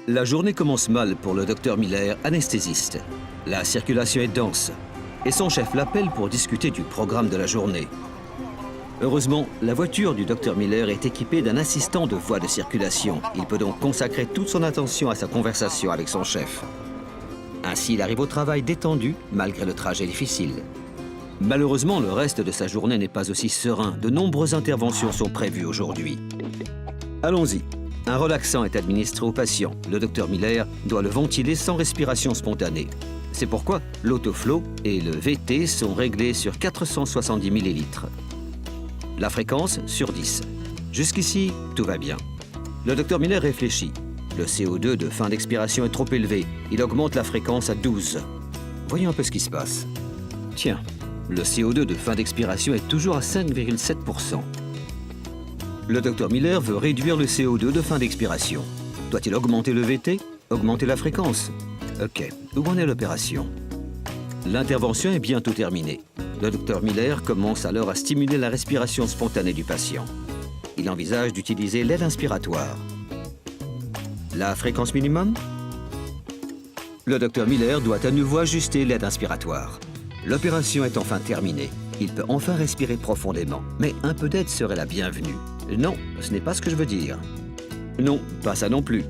La journée commence mal pour le docteur Miller, anesthésiste. La circulation est dense et son chef l'appelle pour discuter du programme de la journée. Heureusement, la voiture du docteur Miller est équipée d'un assistant de voie de circulation. Il peut donc consacrer toute son attention à sa conversation avec son chef. Ainsi, il arrive au travail détendu, malgré le trajet difficile. Malheureusement, le reste de sa journée n'est pas aussi serein. De nombreuses interventions sont prévues aujourd'hui. Allons-y. Un relaxant est administré au patient. Le docteur Miller doit le ventiler sans respiration spontanée. C'est pourquoi l'autoflow et le VT sont réglés sur 470 ml. La fréquence sur 10. Jusqu'ici, tout va bien. Le docteur Miller réfléchit. Le CO2 de fin d'expiration est trop élevé. Il augmente la fréquence à 12. Voyons un peu ce qui se passe. Tiens, le CO2 de fin d'expiration est toujours à 5,7%. Le docteur Miller veut réduire le CO2 de fin d'expiration. Doit-il augmenter le VT? Augmenter la fréquence? Ok, où en est l'opération? L'intervention est bientôt terminée. Le docteur Miller commence alors à stimuler la respiration spontanée du patient. Il envisage d'utiliser l'aide inspiratoire. La fréquence minimum? Le docteur Miller doit à nouveau ajuster l'aide inspiratoire. L'opération est enfin terminée. Il peut enfin respirer profondément. Mais un peu d'aide serait la bienvenue. Non, ce n'est pas ce que je veux dire. Non, pas ça non plus.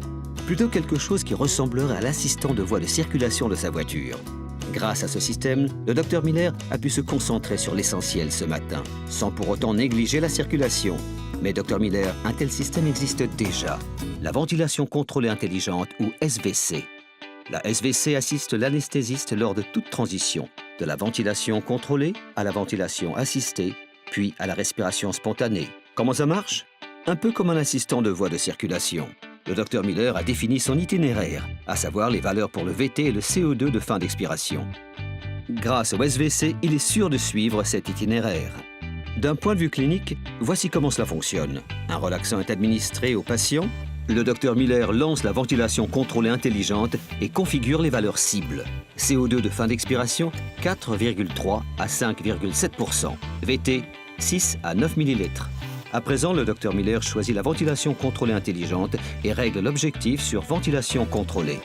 Plutôt quelque chose qui ressemblerait à l'assistant de voie de circulation de sa voiture. Grâce à ce système, le docteur Miller a pu se concentrer sur l'essentiel ce matin, sans pour autant négliger la circulation. Mais docteur Miller, un tel système existe déjà. La ventilation contrôlée intelligente ou SVC. La SVC assiste l'anesthésiste lors de toute transition, de la ventilation contrôlée à la ventilation assistée, puis à la respiration spontanée. Comment ça marche? Un peu comme un assistant de voie de circulation. Le docteur Miller a défini son itinéraire, à savoir les valeurs pour le VT et le CO2 de fin d'expiration. Grâce au SVC, il est sûr de suivre cet itinéraire. D'un point de vue clinique, voici comment cela fonctionne. Un relaxant est administré au patient. Le docteur Miller lance la ventilation contrôlée intelligente et configure les valeurs cibles. CO2 de fin d'expiration, 4,3 à 5,7%. VT, 6 à 9 ml. À présent, le docteur Miller choisit la ventilation contrôlée intelligente et règle l'objectif sur ventilation contrôlée.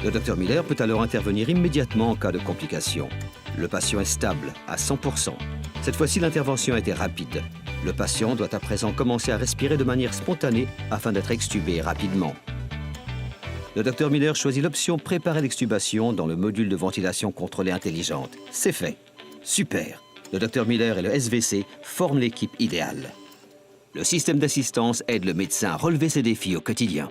Le docteur Miller peut alors intervenir immédiatement en cas de complications. Le patient est stable à 100%. Cette fois-ci, l'intervention a été rapide. Le patient doit à présent commencer à respirer de manière spontanée afin d'être extubé rapidement. Le docteur Miller choisit l'option préparer l'extubation dans le module de ventilation contrôlée intelligente. C'est fait. Super. Le docteur Miller et le SVC forment l'équipe idéale. Le système d'assistance aide le médecin à relever ses défis au quotidien.